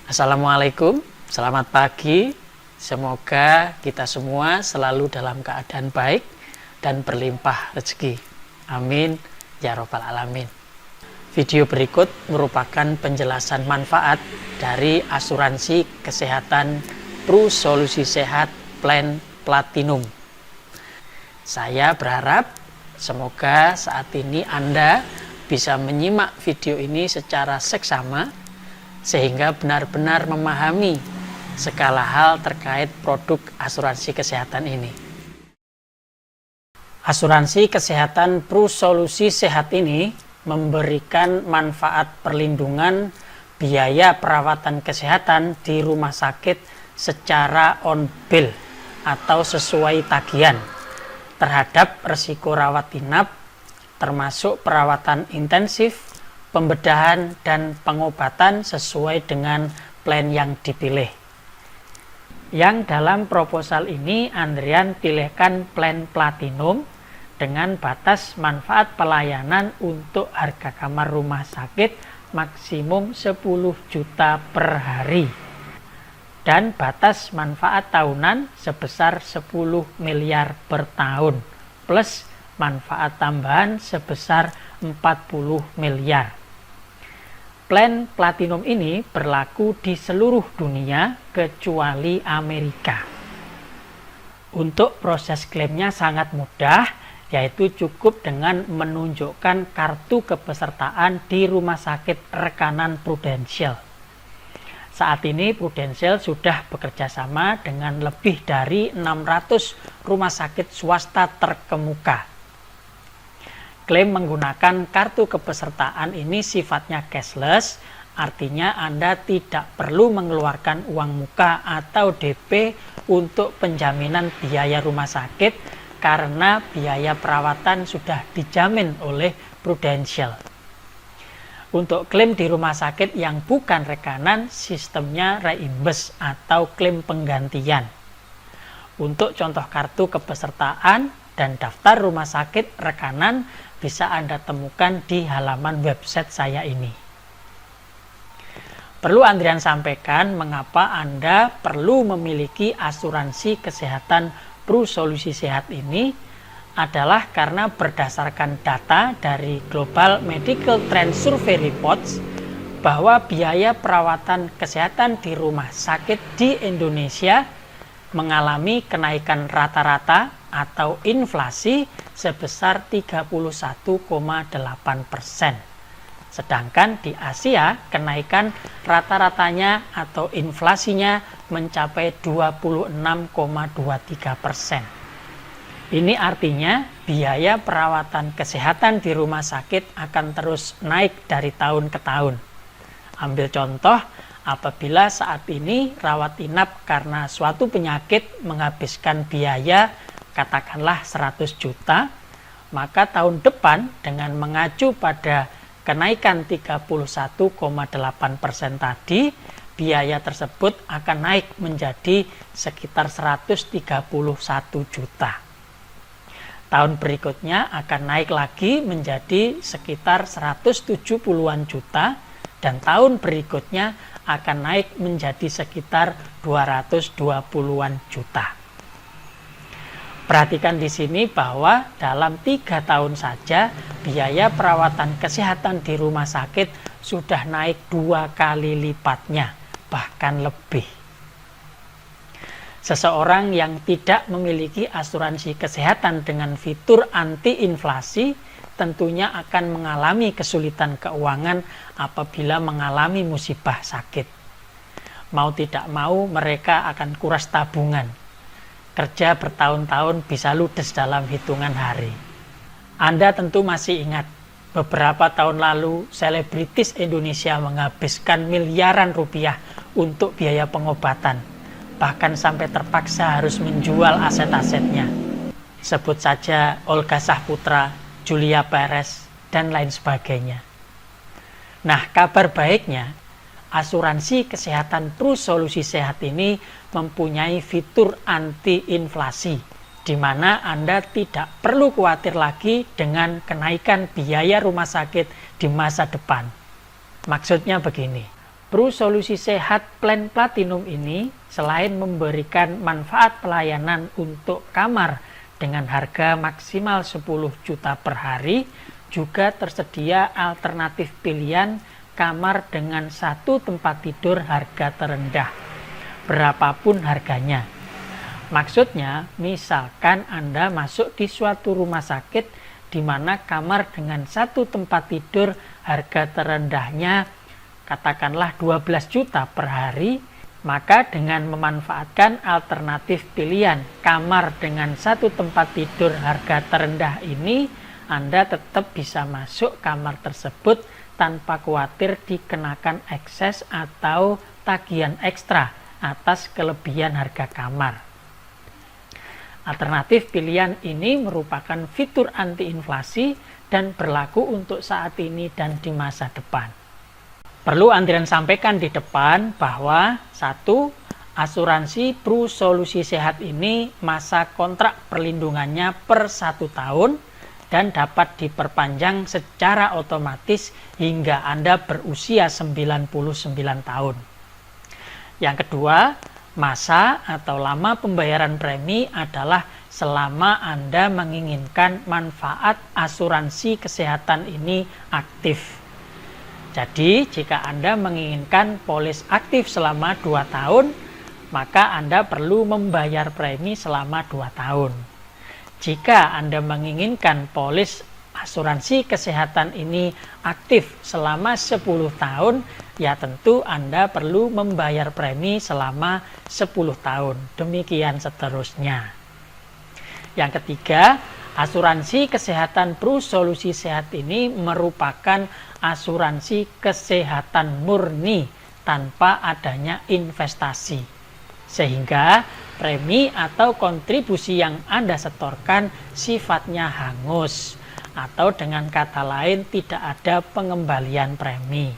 Assalamualaikum, selamat pagi. Semoga kita semua selalu dalam keadaan baik dan berlimpah rezeki. Amin ya robbal alamin. Video berikut merupakan penjelasan manfaat dari asuransi kesehatan Pru Solusi Sehat Plan Platinum. Saya berharap semoga saat ini Anda bisa menyimak video ini secara seksama sehingga benar-benar memahami segala hal terkait produk asuransi kesehatan ini. Asuransi kesehatan Pru Solusi Sehat ini memberikan manfaat perlindungan biaya perawatan kesehatan di rumah sakit secara on bill atau sesuai tagihan terhadap risiko rawat inap, termasuk perawatan intensif, pembedahan dan pengobatan sesuai dengan plan yang dipilih. Yang dalam proposal ini Andrian pilihkan plan platinum dengan batas manfaat pelayanan untuk harga kamar rumah sakit maksimum 10 juta per hari dan batas manfaat tahunan sebesar 10 miliar per tahun plus manfaat tambahan sebesar 40 miliar. Plan Platinum ini berlaku di seluruh dunia kecuali Amerika. Untuk proses klaimnya sangat mudah, yaitu cukup dengan menunjukkan kartu kepesertaan di rumah sakit rekanan Prudential. Saat ini Prudential sudah bekerja sama dengan lebih dari 600 rumah sakit swasta terkemuka. Klaim menggunakan kartu kepesertaan ini sifatnya cashless, artinya Anda tidak perlu mengeluarkan uang muka atau DP untuk penjaminan biaya rumah sakit karena biaya perawatan sudah dijamin oleh Prudential. Untuk klaim di rumah sakit yang bukan rekanan, sistemnya reimburse atau klaim penggantian. Untuk contoh kartu kepesertaan dan daftar rumah sakit rekanan bisa Anda temukan di halaman website saya ini. Perlu Andrian sampaikan mengapa Anda perlu memiliki asuransi kesehatan Pru Solusi Sehat ini adalah karena berdasarkan data dari Global Medical Trend Survey Reports bahwa biaya perawatan kesehatan di rumah sakit di Indonesia mengalami kenaikan rata-rata atau inflasi sebesar 31,8%. Sedangkan di Asia kenaikan rata-ratanya atau inflasinya mencapai 26,23%. Ini artinya biaya perawatan kesehatan di rumah sakit akan terus naik dari tahun ke tahun. Ambil contoh, apabila saat ini rawat inap karena suatu penyakit menghabiskan biaya katakanlah 100 juta, maka tahun depan dengan mengacu pada kenaikan 31,8% tadi, biaya tersebut akan naik menjadi sekitar 131 juta. Tahun berikutnya akan naik lagi menjadi sekitar 170-an juta dan tahun berikutnya akan naik menjadi sekitar 220-an juta. Perhatikan di sini bahwa dalam 3 tahun saja biaya perawatan kesehatan di rumah sakit sudah naik 2 kali lipatnya, bahkan lebih. Seseorang yang tidak memiliki asuransi kesehatan dengan fitur anti-inflasi tentunya akan mengalami kesulitan keuangan apabila mengalami musibah sakit. Mau tidak mau mereka akan kuras tabungan. Kerja bertahun-tahun bisa ludes dalam hitungan hari. Anda tentu masih ingat, beberapa tahun lalu selebritis Indonesia menghabiskan miliaran rupiah untuk biaya pengobatan, bahkan sampai terpaksa harus menjual aset-asetnya. Sebut saja Olga Saputra, Julia Perez, dan lain sebagainya. Nah, kabar baiknya, asuransi kesehatan Pru Solusi Sehat ini mempunyai fitur anti-inflasi, di mana Anda tidak perlu khawatir lagi dengan kenaikan biaya rumah sakit di masa depan. Maksudnya begini, Pru Solusi Sehat Plan Platinum ini selain memberikan manfaat pelayanan untuk kamar dengan harga maksimal 10 juta per hari, juga tersedia alternatif pilihan kamar dengan satu tempat tidur harga terendah, berapapun harganya. Maksudnya, misalkan Anda masuk di suatu rumah sakit di mana kamar dengan satu tempat tidur harga terendahnya katakanlah 12 juta per hari, maka dengan memanfaatkan alternatif pilihan kamar dengan satu tempat tidur harga terendah ini, Anda tetap bisa masuk kamar tersebut tanpa khawatir dikenakan ekses atau tagihan ekstra atas kelebihan harga kamar. Alternatif pilihan ini merupakan fitur anti-inflasi dan berlaku untuk saat ini dan di masa depan. Perlu Andrian sampaikan di depan bahwa satu, asuransi Pru Solusi Sehat ini masa kontrak perlindungannya per 1 tahun dan dapat diperpanjang secara otomatis hingga Anda berusia 99 tahun. Yang kedua, masa atau lama pembayaran premi adalah selama Anda menginginkan manfaat asuransi kesehatan ini aktif. Jadi, jika Anda menginginkan polis aktif selama 2 tahun, maka Anda perlu membayar premi selama 2 tahun. Jika Anda menginginkan polis asuransi kesehatan ini aktif selama 10 tahun, ya tentu Anda perlu membayar premi selama 10 tahun. Demikian seterusnya. Yang ketiga, asuransi kesehatan Pru Solusi Sehat ini merupakan asuransi kesehatan murni tanpa adanya investasi. Sehingga premi atau kontribusi yang Anda setorkan sifatnya hangus, atau dengan kata lain tidak ada pengembalian premi.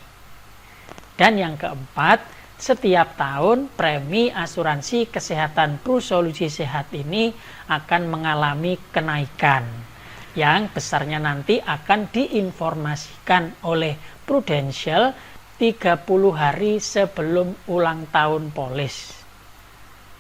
Dan yang keempat, setiap tahun premi asuransi kesehatan Pru Solusi Sehat ini akan mengalami kenaikan yang besarnya nanti akan diinformasikan oleh Prudential 30 hari sebelum ulang tahun polis.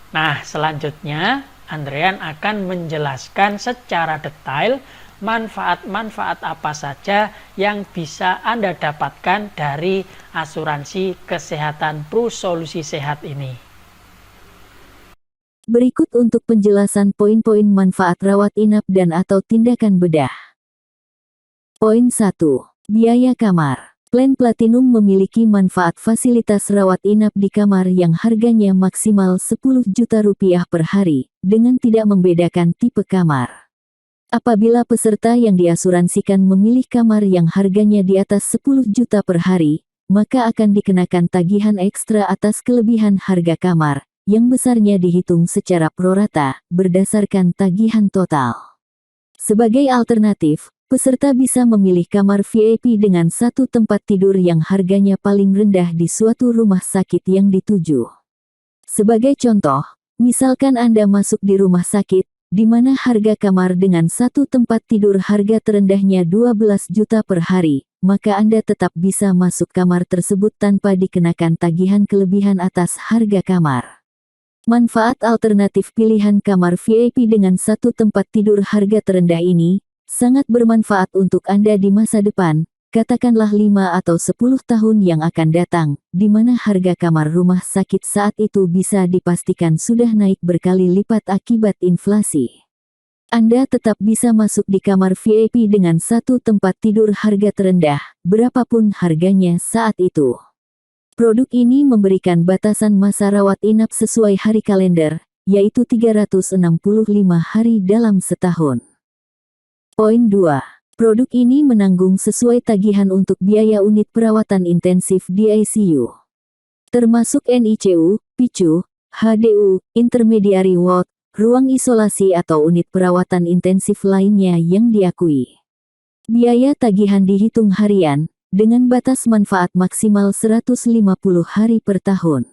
Nah, selanjutnya Andrian akan menjelaskan secara detail manfaat-manfaat apa saja yang bisa Anda dapatkan dari asuransi kesehatan Pru Solusi Sehat ini. Berikut untuk penjelasan poin-poin manfaat rawat inap dan atau tindakan bedah. Poin 1. Biaya kamar. Plan Platinum memiliki manfaat fasilitas rawat inap di kamar yang harganya maksimal 10 juta rupiah per hari, dengan tidak membedakan tipe kamar. Apabila peserta yang diasuransikan memilih kamar yang harganya di atas 10 juta per hari, maka akan dikenakan tagihan ekstra atas kelebihan harga kamar, yang besarnya dihitung secara prorata, berdasarkan tagihan total. Sebagai alternatif, peserta bisa memilih kamar VIP dengan satu tempat tidur yang harganya paling rendah di suatu rumah sakit yang dituju. Sebagai contoh, misalkan Anda masuk di rumah sakit, di mana harga kamar dengan satu tempat tidur harga terendahnya 12 juta per hari, maka Anda tetap bisa masuk kamar tersebut tanpa dikenakan tagihan kelebihan atas harga kamar. Manfaat alternatif pilihan kamar VIP dengan satu tempat tidur harga terendah ini sangat bermanfaat untuk Anda di masa depan, katakanlah 5 atau 10 tahun yang akan datang, di mana harga kamar rumah sakit saat itu bisa dipastikan sudah naik berkali lipat akibat inflasi. Anda tetap bisa masuk di kamar VIP dengan satu tempat tidur harga terendah, berapapun harganya saat itu. Produk ini memberikan batasan masa rawat inap sesuai hari kalender, yaitu 365 hari dalam setahun. Poin 2. Produk ini menanggung sesuai tagihan untuk biaya unit perawatan intensif di ICU. Termasuk NICU, PICU, HDU, intermediary ward, ruang isolasi atau unit perawatan intensif lainnya yang diakui. Biaya tagihan dihitung harian, dengan batas manfaat maksimal 150 hari per tahun.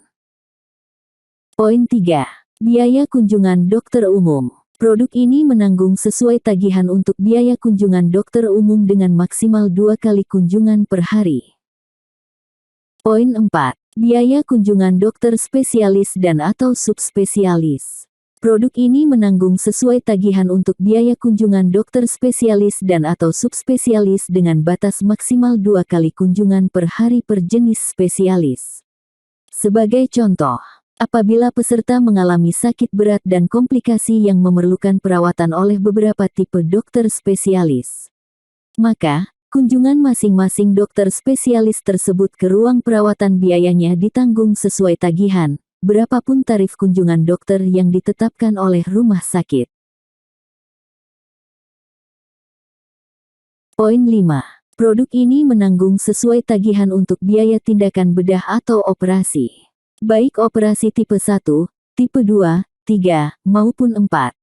Poin 3. Biaya kunjungan dokter umum. Produk ini menanggung sesuai tagihan untuk biaya kunjungan dokter umum dengan maksimal 2 kali kunjungan per hari. Poin 4. Biaya kunjungan dokter spesialis dan atau subspesialis. Produk ini menanggung sesuai tagihan untuk biaya kunjungan dokter spesialis dan atau subspesialis dengan batas maksimal 2 kali kunjungan per hari per jenis spesialis. Sebagai contoh, apabila peserta mengalami sakit berat dan komplikasi yang memerlukan perawatan oleh beberapa tipe dokter spesialis, maka kunjungan masing-masing dokter spesialis tersebut ke ruang perawatan biayanya ditanggung sesuai tagihan, berapapun tarif kunjungan dokter yang ditetapkan oleh rumah sakit. Poin 5. Produk ini menanggung sesuai tagihan untuk biaya tindakan bedah atau operasi. Baik operasi tipe 1, tipe 2, 3, maupun 4.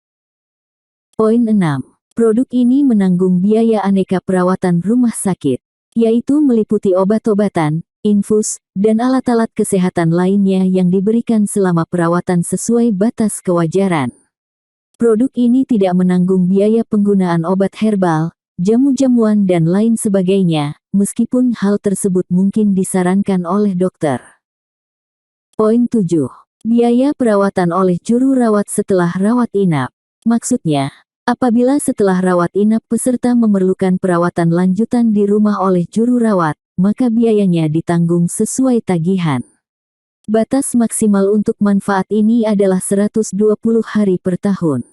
Poin 6. Produk ini menanggung biaya aneka perawatan rumah sakit, yaitu meliputi obat-obatan, infus, dan alat-alat kesehatan lainnya yang diberikan selama perawatan sesuai batas kewajaran. Produk ini tidak menanggung biaya penggunaan obat herbal, jamu-jamuan dan lain sebagainya, meskipun hal tersebut mungkin disarankan oleh dokter. Poin 7. Biaya perawatan oleh juru rawat setelah rawat inap. Maksudnya, apabila setelah rawat inap peserta memerlukan perawatan lanjutan di rumah oleh juru rawat, maka biayanya ditanggung sesuai tagihan. Batas maksimal untuk manfaat ini adalah 120 hari per tahun.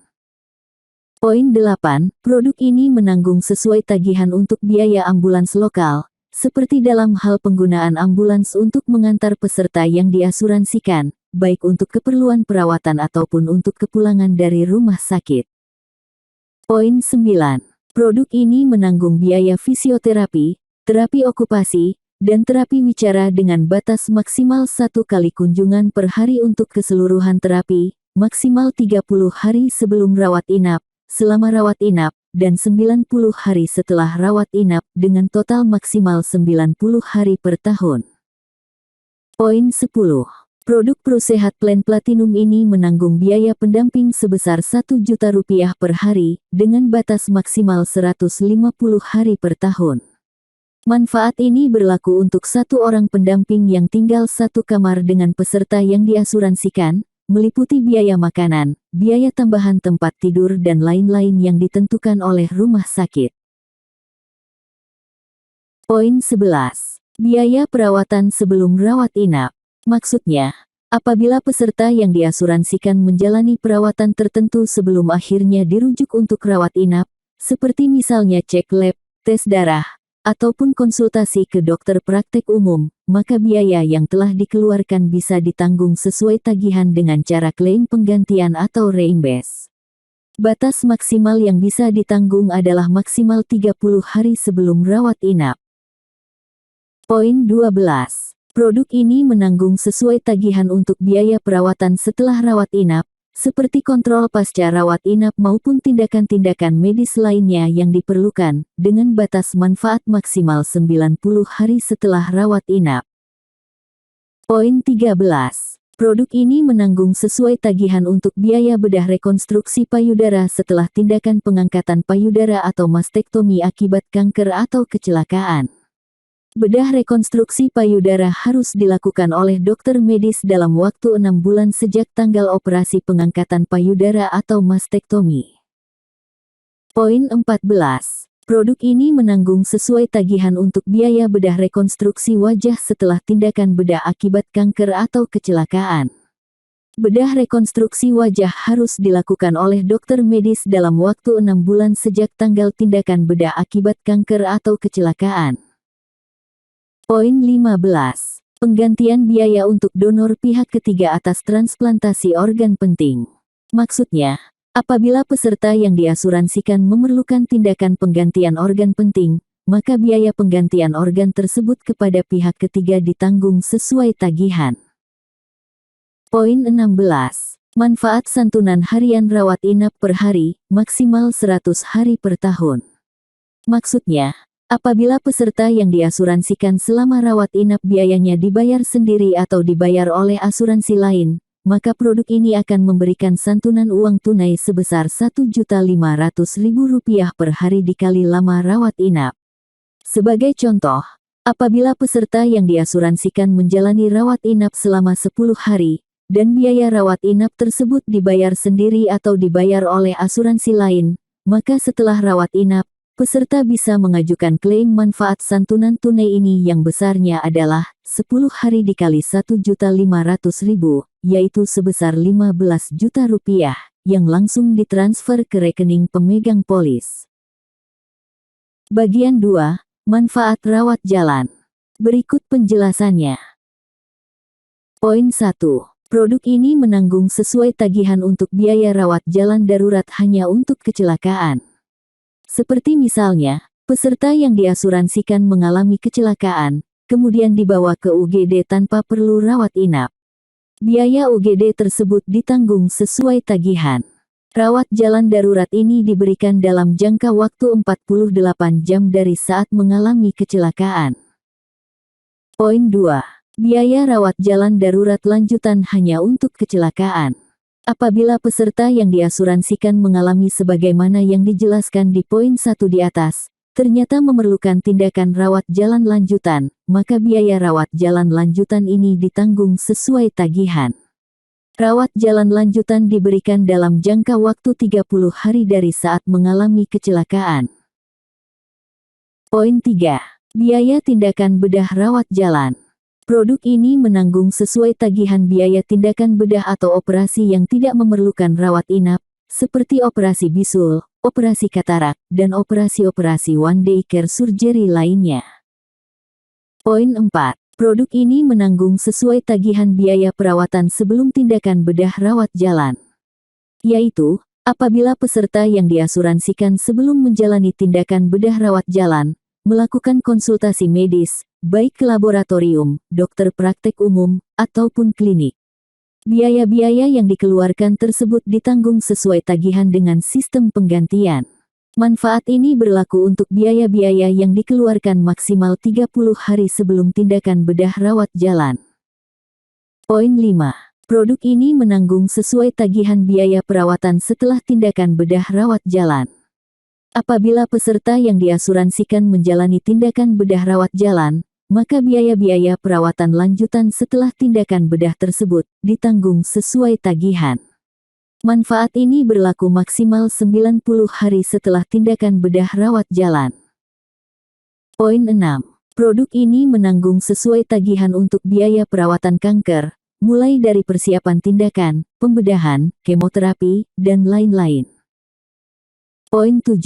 Poin 8. Produk ini menanggung sesuai tagihan untuk biaya ambulans lokal, seperti dalam hal penggunaan ambulans untuk mengantar peserta yang diasuransikan, baik untuk keperluan perawatan ataupun untuk kepulangan dari rumah sakit. Poin 9. Produk ini menanggung biaya fisioterapi, terapi okupasi, dan terapi wicara dengan batas maksimal 1 kali kunjungan per hari untuk keseluruhan terapi, maksimal 30 hari sebelum rawat inap, selama rawat inap, dan 90 hari setelah rawat inap dengan total maksimal 90 hari per tahun. Poin 10. Produk ProSehat Plan Platinum ini menanggung biaya pendamping sebesar Rp1 juta per hari, dengan batas maksimal 150 hari per tahun. Manfaat ini berlaku untuk 1 orang pendamping yang tinggal 1 kamar dengan peserta yang diasuransikan, meliputi biaya makanan, biaya tambahan tempat tidur dan lain-lain yang ditentukan oleh rumah sakit. Poin 11. Biaya perawatan sebelum rawat inap. Maksudnya, apabila peserta yang diasuransikan menjalani perawatan tertentu sebelum akhirnya dirujuk untuk rawat inap, seperti misalnya cek lab, tes darah, ataupun konsultasi ke dokter praktek umum, maka biaya yang telah dikeluarkan bisa ditanggung sesuai tagihan dengan cara klaim penggantian atau reimburse. Batas maksimal yang bisa ditanggung adalah maksimal 30 hari sebelum rawat inap. Poin 12. Produk ini menanggung sesuai tagihan untuk biaya perawatan setelah rawat inap, seperti kontrol pasca rawat inap maupun tindakan-tindakan medis lainnya yang diperlukan, dengan batas manfaat maksimal 90 hari setelah rawat inap. Poin 13. Produk ini menanggung sesuai tagihan untuk biaya bedah rekonstruksi payudara setelah tindakan pengangkatan payudara atau mastektomi akibat kanker atau kecelakaan. Bedah rekonstruksi payudara harus dilakukan oleh dokter medis dalam waktu 6 bulan sejak tanggal operasi pengangkatan payudara atau mastektomi. Poin 14. Produk ini menanggung sesuai tagihan untuk biaya bedah rekonstruksi wajah setelah tindakan bedah akibat kanker atau kecelakaan. Bedah rekonstruksi wajah harus dilakukan oleh dokter medis dalam waktu 6 bulan sejak tanggal tindakan bedah akibat kanker atau kecelakaan. Poin 15. Penggantian biaya untuk donor pihak ketiga atas transplantasi organ penting. Maksudnya, apabila peserta yang diasuransikan memerlukan tindakan penggantian organ penting, maka biaya penggantian organ tersebut kepada pihak ketiga ditanggung sesuai tagihan. Poin 16. Manfaat santunan harian rawat inap per hari, maksimal 100 hari per tahun. Maksudnya, apabila peserta yang diasuransikan selama rawat inap biayanya dibayar sendiri atau dibayar oleh asuransi lain, maka produk ini akan memberikan santunan uang tunai sebesar Rp1.500.000 per hari dikali lama rawat inap. Sebagai contoh, Apabila peserta yang diasuransikan menjalani rawat inap selama 10 hari, dan biaya rawat inap tersebut dibayar sendiri atau dibayar oleh asuransi lain, maka setelah rawat inap, peserta bisa mengajukan klaim manfaat santunan tunai ini yang besarnya adalah 10 hari dikali 1.500.000, yaitu sebesar 15 juta rupiah, yang langsung ditransfer ke rekening pemegang polis. Bagian 2, manfaat rawat jalan. Berikut penjelasannya. Poin 1. Produk ini menanggung sesuai tagihan untuk biaya rawat jalan darurat hanya untuk kecelakaan. Seperti misalnya, peserta yang diasuransikan mengalami kecelakaan, kemudian dibawa ke UGD tanpa perlu rawat inap. Biaya UGD tersebut ditanggung sesuai tagihan. Rawat jalan darurat ini diberikan dalam jangka waktu 48 jam dari saat mengalami kecelakaan. Poin 2. Biaya rawat jalan darurat lanjutan hanya untuk kecelakaan. Apabila peserta yang diasuransikan mengalami sebagaimana yang dijelaskan di poin 1 di atas, ternyata memerlukan tindakan rawat jalan lanjutan, maka biaya rawat jalan lanjutan ini ditanggung sesuai tagihan. Rawat jalan lanjutan diberikan dalam jangka waktu 30 hari dari saat mengalami kecelakaan. Poin 3. Biaya tindakan bedah rawat jalan. Produk ini menanggung sesuai tagihan biaya tindakan bedah atau operasi yang tidak memerlukan rawat inap, seperti operasi bisul, operasi katarak, dan operasi-operasi one day care surgery lainnya. Poin 4. Produk ini menanggung sesuai tagihan biaya perawatan sebelum tindakan bedah rawat jalan. Yaitu, apabila peserta yang diasuransikan sebelum menjalani tindakan bedah rawat jalan, melakukan konsultasi medis, baik ke laboratorium, dokter praktek umum, ataupun klinik. Biaya-biaya yang dikeluarkan tersebut ditanggung sesuai tagihan dengan sistem penggantian. Manfaat ini berlaku untuk biaya-biaya yang dikeluarkan maksimal 30 hari sebelum tindakan bedah rawat jalan. Poin 5. Produk ini menanggung sesuai tagihan biaya perawatan setelah tindakan bedah rawat jalan. Apabila peserta yang diasuransikan menjalani tindakan bedah rawat jalan, maka biaya-biaya perawatan lanjutan setelah tindakan bedah tersebut ditanggung sesuai tagihan. Manfaat ini berlaku maksimal 90 hari setelah tindakan bedah rawat jalan. Poin 6. Produk ini menanggung sesuai tagihan untuk biaya perawatan kanker, mulai dari persiapan tindakan, pembedahan, kemoterapi, dan lain-lain. Poin 7.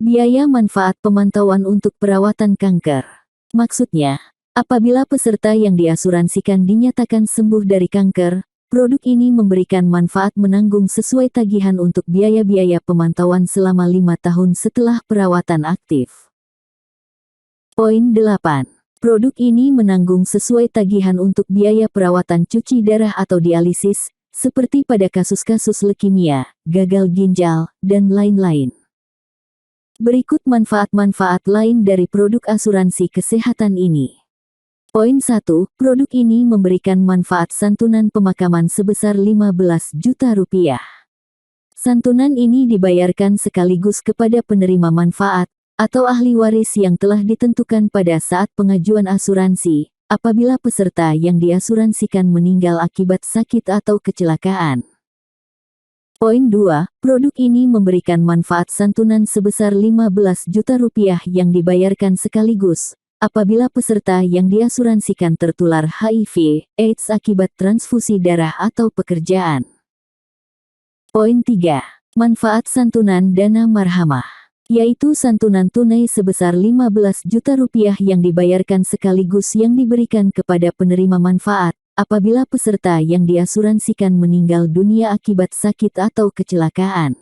Biaya manfaat pemantauan untuk perawatan kanker. Maksudnya, apabila peserta yang diasuransikan dinyatakan sembuh dari kanker, produk ini memberikan manfaat menanggung sesuai tagihan untuk biaya-biaya pemantauan selama 5 tahun setelah perawatan aktif. Poin 8. Produk ini menanggung sesuai tagihan untuk biaya perawatan cuci darah atau dialisis, seperti pada kasus-kasus leukemia, gagal ginjal, dan lain-lain. Berikut manfaat-manfaat lain dari produk asuransi kesehatan ini. Poin 1. Produk ini memberikan manfaat santunan pemakaman sebesar 15 juta rupiah. Santunan ini dibayarkan sekaligus kepada penerima manfaat, atau ahli waris yang telah ditentukan pada saat pengajuan asuransi, apabila peserta yang diasuransikan meninggal akibat sakit atau kecelakaan. Poin 2. Produk ini memberikan manfaat santunan sebesar 15 juta rupiah yang dibayarkan sekaligus, apabila peserta yang diasuransikan tertular HIV, AIDS akibat transfusi darah atau pekerjaan. Poin 3. Manfaat santunan dana marhamah, yaitu santunan tunai sebesar 15 juta rupiah yang dibayarkan sekaligus yang diberikan kepada penerima manfaat, apabila peserta yang diasuransikan meninggal dunia akibat sakit atau kecelakaan.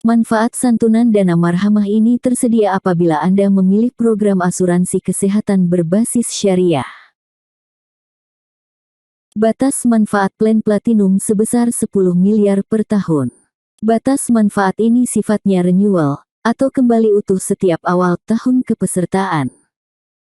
Manfaat santunan dana marhamah ini tersedia apabila Anda memilih program asuransi kesehatan berbasis syariah. Batas manfaat plan platinum sebesar 10 miliar per tahun. Batas manfaat ini sifatnya renewal, atau kembali utuh setiap awal tahun kepesertaan.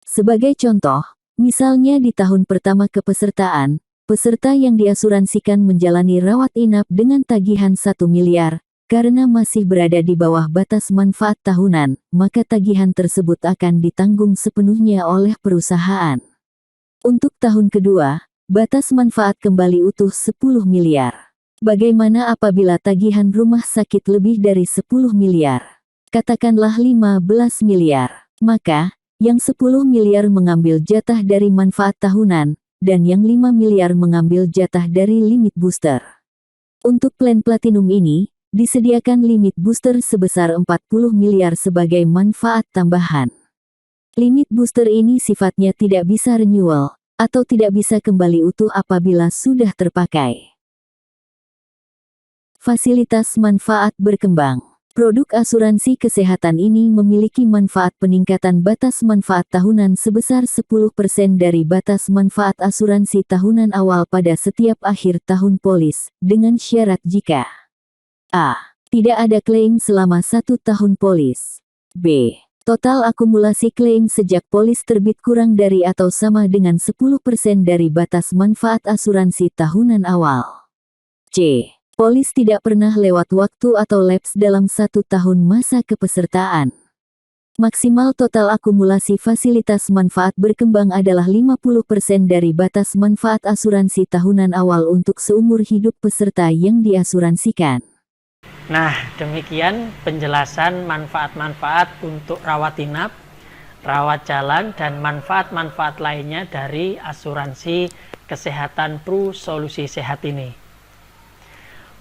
Sebagai contoh, misalnya di tahun pertama kepesertaan, peserta yang diasuransikan menjalani rawat inap dengan tagihan 1 miliar, Karena masih berada di bawah batas manfaat tahunan, maka tagihan tersebut akan ditanggung sepenuhnya oleh perusahaan. Untuk tahun kedua, batas manfaat kembali utuh 10 miliar. Bagaimana apabila tagihan rumah sakit lebih dari 10 miliar? Katakanlah 15 miliar. Maka, yang 10 miliar mengambil jatah dari manfaat tahunan, dan yang 5 miliar mengambil jatah dari limit booster. Untuk plan platinum ini, disediakan limit booster sebesar 40 miliar sebagai manfaat tambahan. Limit booster ini sifatnya tidak bisa renewal, atau tidak bisa kembali utuh apabila sudah terpakai. Fasilitas manfaat berkembang. Produk asuransi kesehatan ini memiliki manfaat peningkatan batas manfaat tahunan sebesar 10% dari batas manfaat asuransi tahunan awal pada setiap akhir tahun polis, dengan syarat jika A. Tidak ada klaim selama 1 tahun polis. B. Total akumulasi klaim sejak polis terbit kurang dari atau sama dengan 10% dari batas manfaat asuransi tahunan awal. C. Polis tidak pernah lewat waktu atau lapse dalam 1 tahun masa kepesertaan. Maksimal total akumulasi fasilitas manfaat berkembang adalah 50% dari batas manfaat asuransi tahunan awal untuk seumur hidup peserta yang diasuransikan. Nah, demikian penjelasan manfaat-manfaat untuk rawat inap, rawat jalan, dan manfaat-manfaat lainnya dari asuransi kesehatan Pru Solusi Sehat ini.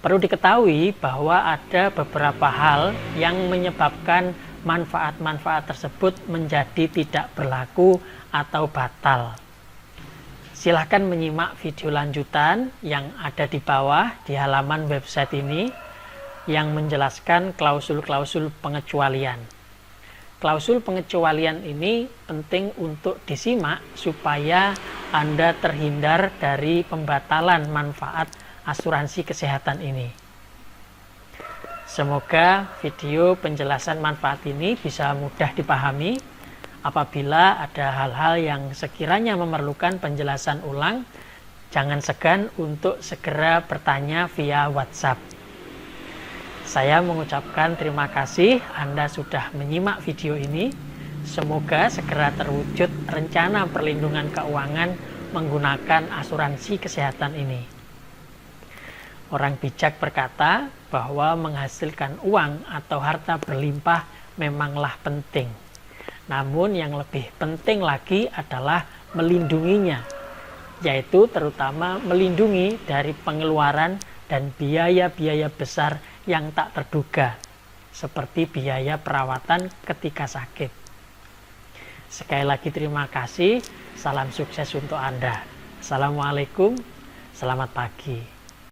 Perlu diketahui bahwa ada beberapa hal yang menyebabkan manfaat-manfaat tersebut menjadi tidak berlaku atau batal. Silahkan menyimak video lanjutan yang ada di bawah di halaman website ini yang menjelaskan klausul-klausul pengecualian. Klausul pengecualian ini penting untuk disimak supaya Anda terhindar dari pembatalan manfaat asuransi kesehatan ini. Semoga video penjelasan manfaat ini bisa mudah dipahami. Apabila ada hal-hal yang sekiranya memerlukan penjelasan ulang, jangan segan untuk segera bertanya via WhatsApp. Saya mengucapkan terima kasih Anda sudah menyimak video ini. Semoga segera terwujud rencana perlindungan keuangan menggunakan asuransi kesehatan ini. Orang bijak berkata bahwa menghasilkan uang atau harta berlimpah memanglah penting. Namun yang lebih penting lagi adalah melindunginya, yaitu terutama melindungi dari pengeluaran dan biaya-biaya besar yang tak terduga, seperti biaya perawatan ketika sakit. Sekali lagi terima kasih, salam sukses untuk Anda. Assalamualaikum, selamat pagi.